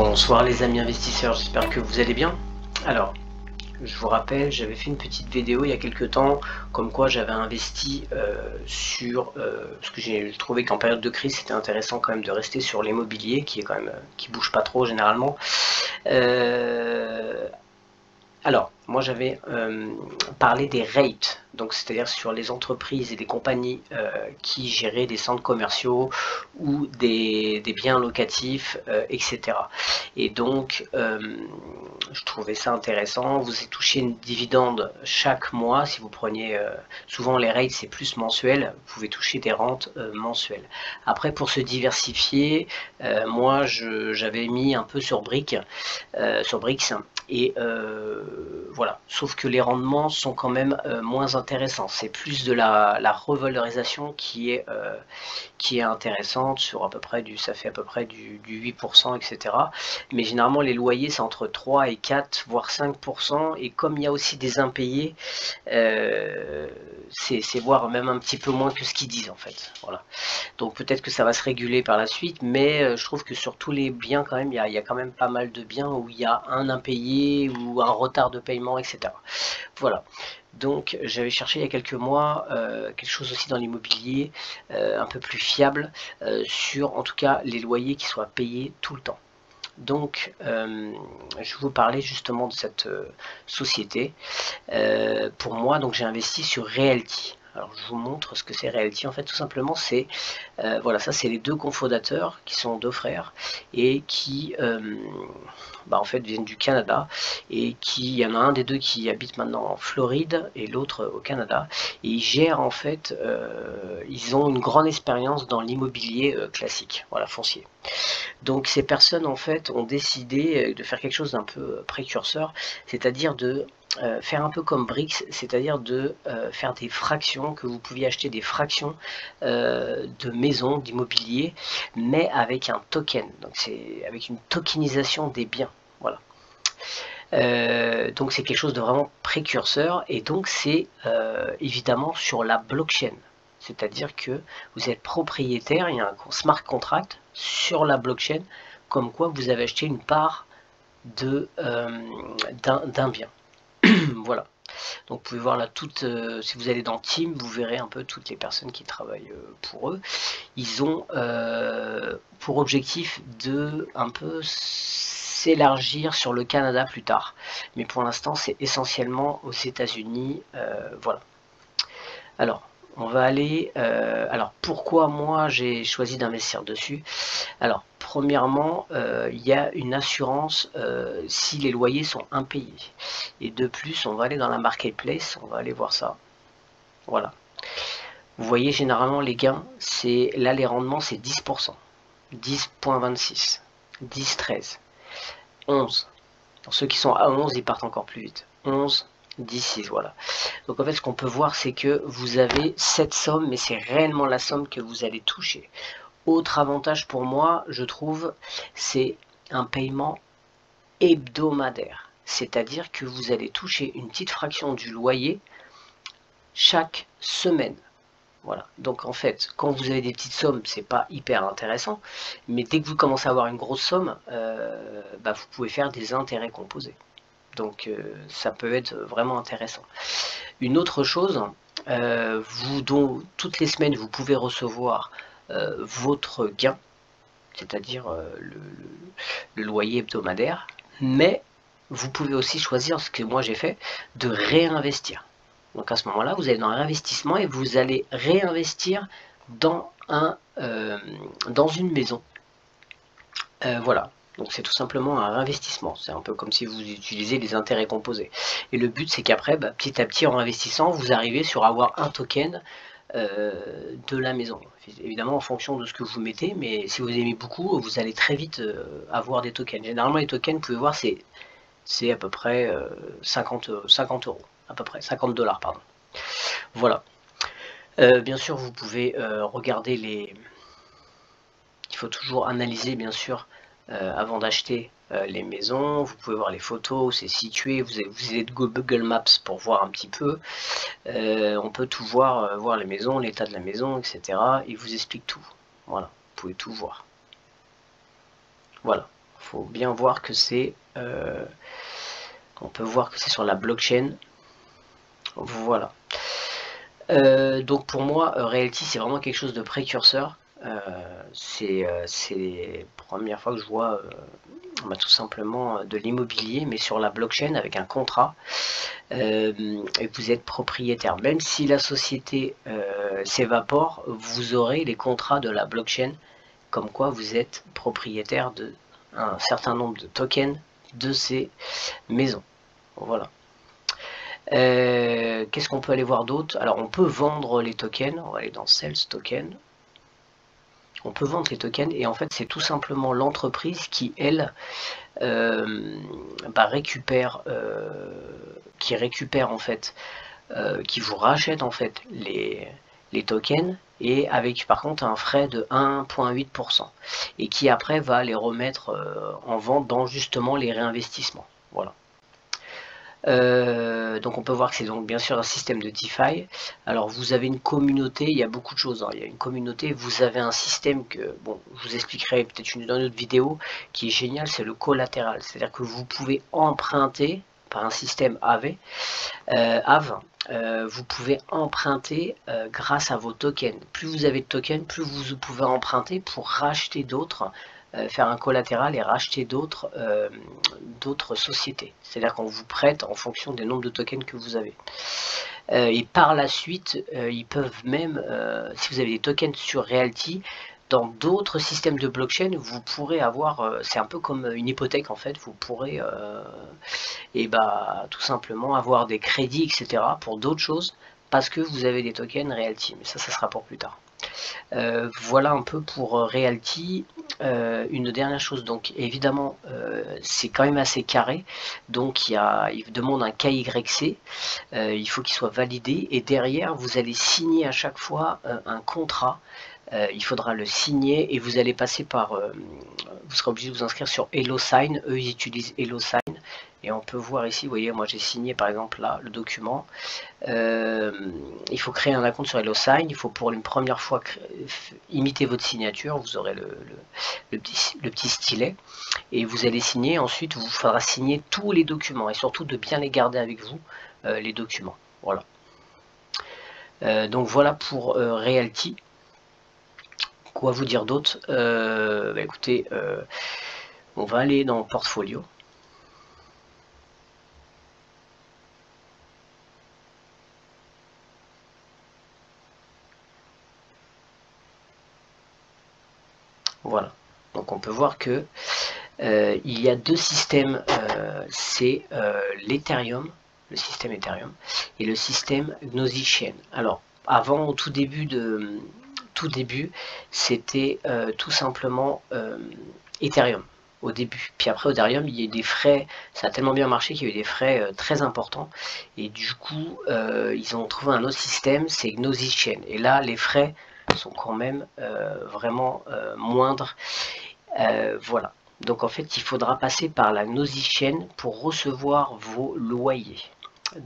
Bonsoir les amis investisseurs, j'espère que vous allez bien. Alors, je vous rappelle, j'avais fait une petite vidéo il y a quelques temps, comme quoi j'avais investi parce que j'ai trouvé qu'en période de crise c'était intéressant quand même de rester sur l'immobilier qui est quand même qui bouge pas trop généralement. Alors, moi j'avais parlé des rates, donc c'est-à-dire sur les entreprises et des compagnies qui géraient des centres commerciaux ou des biens locatifs, etc. Et donc, je trouvais ça intéressant. Vous touchez une dividende chaque mois. Si vous preniez, souvent les rates c'est plus mensuel, vous pouvez toucher des rentes mensuelles. Après, pour se diversifier, moi j'avais mis un peu sur Brick, sur Brix, et voilà, sauf que les rendements sont quand même moins intéressants. C'est plus de la revalorisation qui est intéressante, sur à peu près ça fait à peu près du 8%, etc. Mais généralement les loyers c'est entre 3 et 4 voire 5%, et comme il y a aussi des impayés, c'est voire même un petit peu moins que ce qu'ils disent en fait. Voilà. Donc peut-être que ça va se réguler par la suite, mais je trouve que sur tous les biens quand même, il y a quand même pas mal de biens où il y a un impayé ou un retard de paiement, etc. Voilà. Donc j'avais cherché il y a quelques mois quelque chose aussi dans l'immobilier, un peu plus fiable, sur en tout cas les loyers qui soient payés tout le temps. Donc je vous parlais justement de cette société. Pour moi, donc j'ai investi sur Realty. Alors je vous montre ce que c'est Realty. En fait, tout simplement, c'est voilà, ça c'est les deux cofondateurs qui sont deux frères et qui en fait viennent du Canada, et il y en a un des deux qui habite maintenant en Floride et l'autre au Canada, et ils gèrent en fait, ils ont une grande expérience dans l'immobilier classique, voilà, foncier. Donc ces personnes en fait ont décidé de faire quelque chose d'un peu précurseur, c'est-à-dire de faire un peu comme Brix, c'est-à-dire de faire des fractions, que vous pouviez acheter des fractions de maisons, d'immobilier, mais avec un token, donc c'est avec une tokenisation des biens. Voilà. Donc c'est quelque chose de vraiment précurseur, et donc c'est évidemment sur la blockchain. C'est-à-dire que vous êtes propriétaire, il y a un smart contract sur la blockchain, comme quoi vous avez acheté une part d'un bien. Voilà. Donc vous pouvez voir là si vous allez dans Team, vous verrez un peu toutes les personnes qui travaillent pour eux. Ils ont pour objectif de un peu s'élargir sur le Canada plus tard. Mais pour l'instant, c'est essentiellement aux États-Unis. Voilà. Alors, on va aller. Alors, pourquoi moi j'ai choisi d'investir dessus? Alors, premièrement, il y a une assurance si les loyers sont impayés. Et de plus, on va aller dans la marketplace, on va aller voir ça. Voilà. Vous voyez, généralement, les gains, là, les rendements, c'est 10%. 10,26, 10, 13, 11. Pour ceux qui sont à 11, ils partent encore plus vite. 11, 10, 6, voilà. Donc en fait, ce qu'on peut voir, c'est que vous avez cette somme, mais c'est réellement la somme que vous allez toucher. Autre avantage pour moi, je trouve, c'est un paiement hebdomadaire. C'est-à-dire que vous allez toucher une petite fraction du loyer chaque semaine. Voilà. Donc en fait, quand vous avez des petites sommes, c'est pas hyper intéressant, mais dès que vous commencez à avoir une grosse somme, vous pouvez faire des intérêts composés. Donc ça peut être vraiment intéressant. Une autre chose, dont toutes les semaines vous pouvez recevoir votre gain, c'est-à-dire le loyer hebdomadaire, mais vous pouvez aussi choisir, ce que moi j'ai fait, de réinvestir. Donc à ce moment-là, vous allez dans l'investissement et vous allez réinvestir dans une maison. Voilà. Donc c'est tout simplement un investissement. C'est un peu comme si vous utilisez les intérêts composés. Et le but, c'est qu'après, petit à petit, en investissant, vous arrivez sur avoir un token de la maison. Évidemment en fonction de ce que vous mettez, mais si vous aimez beaucoup, vous allez très vite avoir des tokens. Généralement les tokens, vous pouvez voir, c'est à peu près 50 euros, à peu près 50 $, pardon. Voilà. Bien sûr, vous pouvez regarder il faut toujours analyser, bien sûr, avant d'acheter les maisons. Vous pouvez voir les photos où c'est situé, vous avez de Google Maps pour voir un petit peu. On peut tout voir les maisons, l'état de la maison, etc. Il vous explique tout. Voilà, vous pouvez tout voir. Voilà. faut bien voir que c'est... on peut voir que c'est sur la blockchain. Voilà. Donc pour moi, Realty, c'est vraiment quelque chose de précurseur. C'est la première fois que je vois tout simplement de l'immobilier, mais sur la blockchain avec un contrat. Et vous êtes propriétaire. Même si la société s'évapore, vous aurez les contrats de la blockchain, comme quoi vous êtes propriétaire de un certain nombre de tokens de ces maisons. Voilà. Qu'est-ce qu'on peut aller voir d'autre? Alors on peut vendre les tokens, on va aller dans Sales Token. On peut vendre les tokens et en fait c'est tout simplement l'entreprise qui elle récupère en fait qui vous rachète en fait les tokens et avec par contre un frais de 1,8% et qui après va les remettre en vente dans justement les réinvestissements. Voilà. Donc on peut voir que c'est donc bien sûr un système de DeFi. Alors vous avez une communauté, il y a beaucoup de choses, hein. Il y a une communauté, vous avez un système que, bon, je vous expliquerai peut-être dans une autre vidéo, qui est génial, c'est le collatéral. C'est-à-dire que vous pouvez emprunter par un système AVE, vous pouvez emprunter grâce à vos tokens. Plus vous avez de tokens, plus vous pouvez emprunter pour racheter d'autres, faire un collatéral et racheter d'autres sociétés. C'est-à-dire qu'on vous prête en fonction des nombres de tokens que vous avez. Et par la suite, ils peuvent même, si vous avez des tokens sur Realty, dans d'autres systèmes de blockchain, vous pourrez avoir, c'est un peu comme une hypothèque en fait, vous pourrez tout simplement avoir des crédits, etc. pour d'autres choses, parce que vous avez des tokens Realty. Mais ça sera pour plus tard. Voilà un peu pour Realty. Une dernière chose, donc évidemment c'est quand même assez carré, donc il demande un KYC, il faut qu'il soit validé et derrière vous allez signer à chaque fois un contrat. Il faudra le signer et vous allez passer par, vous serez obligé de vous inscrire sur HelloSign. Eux ils utilisent HelloSign et on peut voir ici, vous voyez, moi j'ai signé par exemple là le document. Il faut créer un compte sur HelloSign, il faut pour une première fois imiter votre signature, vous aurez le petit stylet et vous allez signer. Ensuite il vous faudra signer tous les documents et surtout de bien les garder avec vous, les documents. Voilà. Donc voilà pour Realty. Quoi vous dire d'autre? Écoutez, on va aller dans Portfolio. Voilà. Donc on peut voir que il y a deux systèmes, c'est l'Ethereum, le système Ethereum, et le système Gnosis Chain. Alors avant, au tout début, c'était tout simplement Ethereum au début. Puis après Ethereum, il y a eu des frais, ça a tellement bien marché qu'il y a eu des frais très importants. Et du coup, ils ont trouvé un autre système, c'est Gnosis Chain. Et là, les frais sont quand même vraiment moindres. Voilà. Donc en fait, il faudra passer par la Gnosis Chain pour recevoir vos loyers.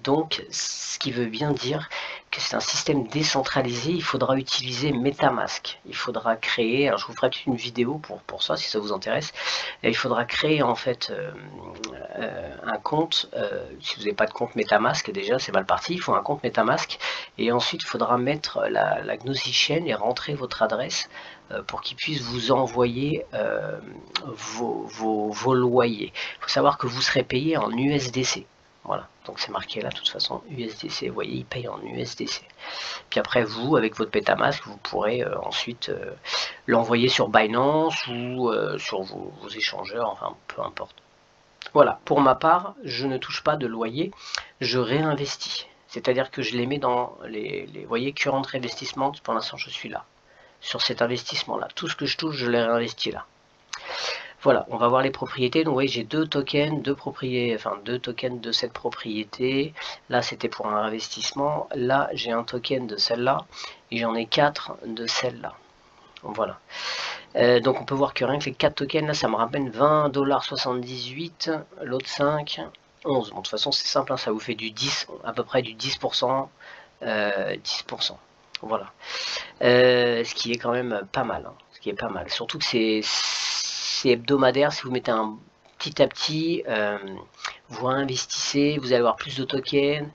Donc, ce qui veut bien dire que c'est un système décentralisé, il faudra utiliser MetaMask. Il faudra créer, alors je vous ferai une vidéo pour ça si ça vous intéresse. Il faudra créer en fait un compte, si vous n'avez pas de compte MetaMask déjà c'est mal parti, il faut un compte MetaMask et ensuite il faudra mettre la Gnosis Chain et rentrer votre adresse pour qu'il puisse vous envoyer vos loyers. Il faut savoir que vous serez payé en USDC. Voilà, donc c'est marqué là de toute façon USDC, vous voyez, il paye en USDC. Puis après vous, avec votre MetaMask, vous pourrez ensuite l'envoyer sur Binance ou sur vos échangeurs, enfin peu importe. Voilà, pour ma part, je ne touche pas de loyer, je réinvestis. C'est-à-dire que je les mets dans les voyez, current reinvestissement, pour l'instant je suis là, sur cet investissement-là. Tout ce que je touche, je les réinvestis là. Voilà, on va voir les propriétés. Donc oui, j'ai deux tokens, deux tokens de cette propriété. Là, c'était pour un investissement. Là, j'ai un token de celle-là et j'en ai 4 de celle-là. Voilà. Donc on peut voir que rien que les 4 tokens, là, ça me rappelle 20,78 $. L'autre 5, 11. Bon, de toute façon, c'est simple, hein, ça vous fait du 10, à peu près du 10%. 10%. Voilà. Ce qui est quand même pas mal. Hein, ce qui est pas mal. Surtout que c'est c'est hebdomadaire. Si vous mettez un petit à petit, vous investissez, vous allez avoir plus de tokens.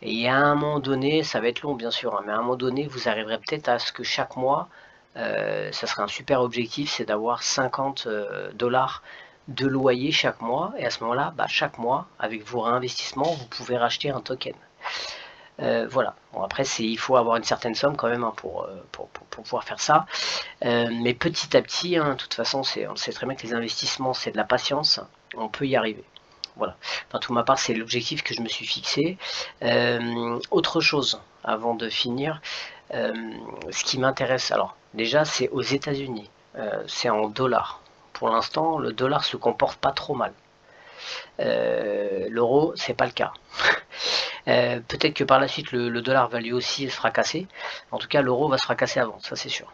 Et à un moment donné, ça va être long bien sûr, hein, mais à un moment donné, vous arriverez peut-être à ce que chaque mois, ça serait un super objectif, c'est d'avoir 50 $ de loyer chaque mois. Et à ce moment-là, chaque mois, avec vos réinvestissements, vous pouvez racheter un token. Voilà. Bon, après, il faut avoir une certaine somme quand même, hein, pour pouvoir faire ça. Mais petit à petit, hein, de toute façon, on sait très bien que les investissements, c'est de la patience. On peut y arriver. Voilà. Enfin, tout ma part, c'est l'objectif que je me suis fixé. Autre chose, avant de finir, ce qui m'intéresse, alors déjà, c'est aux États-Unis. C'est en dollars. Pour l'instant, le dollar se comporte pas trop mal. L'euro, c'est pas le cas. Peut-être que par la suite le dollar va lui aussi se fracasser. En tout cas, l'euro va se fracasser avant, ça c'est sûr.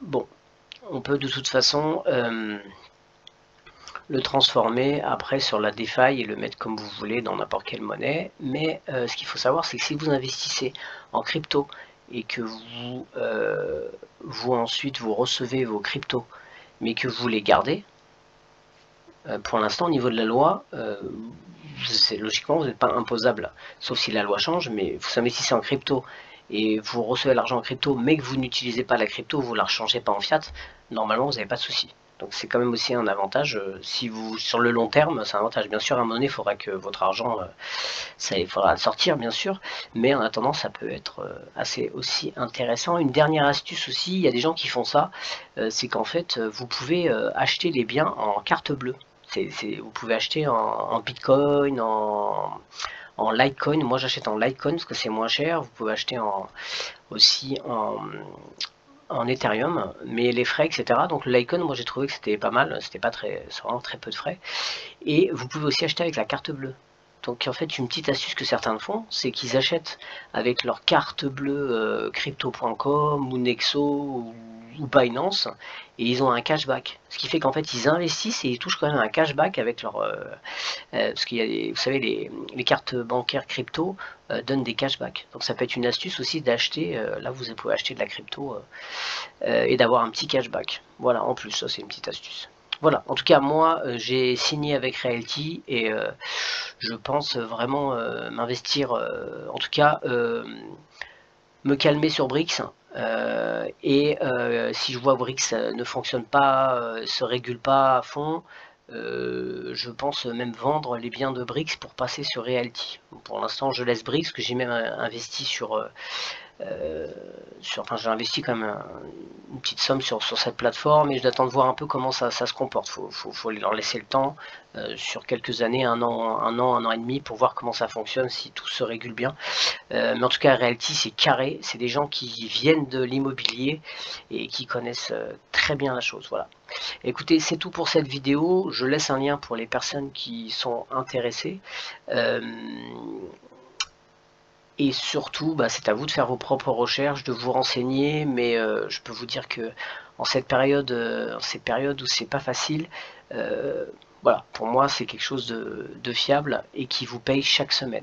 Bon, on peut de toute façon le transformer après sur la DeFi et le mettre comme vous voulez dans n'importe quelle monnaie. Mais ce qu'il faut savoir, c'est que si vous investissez en crypto et que vous ensuite vous recevez vos cryptos, mais que vous les gardez, pour l'instant, au niveau de la loi, logiquement, vous n'êtes pas imposable, sauf si la loi change, mais vous investissez en crypto et vous recevez l'argent en crypto, mais que vous n'utilisez pas la crypto, vous ne la rechangez pas en fiat, normalement, vous n'avez pas de souci. Donc c'est quand même aussi un avantage. Si vous, sur le long terme, c'est un avantage. Bien sûr, à un moment donné, il faudra que votre argent, il faudra le sortir, bien sûr, mais en attendant, ça peut être assez aussi intéressant. Une dernière astuce aussi, il y a des gens qui font ça, c'est qu'en fait, vous pouvez acheter les biens en carte bleue. Vous pouvez acheter en Bitcoin, en Litecoin. Moi j'achète en Litecoin parce que c'est moins cher. Vous pouvez acheter aussi en Ethereum, mais les frais, etc. Donc le Litecoin, moi j'ai trouvé que c'était pas mal, c'est vraiment très peu de frais. Et vous pouvez aussi acheter avec la carte bleue. Donc en fait, une petite astuce que certains font, c'est qu'ils achètent avec leur carte bleue crypto.com ou Nexo ou Binance, et ils ont un cashback. Ce qui fait qu'en fait, ils investissent et ils touchent quand même un cashback avec leur... parce qu'il y a, vous savez, les cartes bancaires crypto donnent des cashbacks. Donc ça peut être une astuce aussi d'acheter, là vous pouvez acheter de la crypto et d'avoir un petit cashback. Voilà, en plus, ça c'est une petite astuce. Voilà, en tout cas, moi, j'ai signé avec Realty et je pense vraiment m'investir, en tout cas, me calmer sur Brix. Et si je vois Brix ne fonctionne pas, se régule pas à fond, je pense même vendre les biens de Brix pour passer sur Realty. Pour l'instant, je laisse Brix, que j'ai même investi enfin j'ai investi quand même une petite somme sur cette plateforme et j'attends de voir un peu comment ça se comporte. Faut leur laisser le temps sur quelques années, un an et demi pour voir comment ça fonctionne, si tout se régule bien. Mais en tout cas, Realty, c'est carré, c'est des gens qui viennent de l'immobilier et qui connaissent très bien la chose. Voilà. Écoutez, c'est tout pour cette vidéo. Je laisse un lien pour les personnes qui sont intéressées. Et surtout, c'est à vous de faire vos propres recherches, de vous renseigner, mais je peux vous dire que en cette période, ces périodes où c'est pas facile, voilà, pour moi c'est quelque chose de fiable et qui vous paye chaque semaine.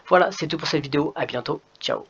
Voilà, c'est tout pour cette vidéo, à bientôt, ciao.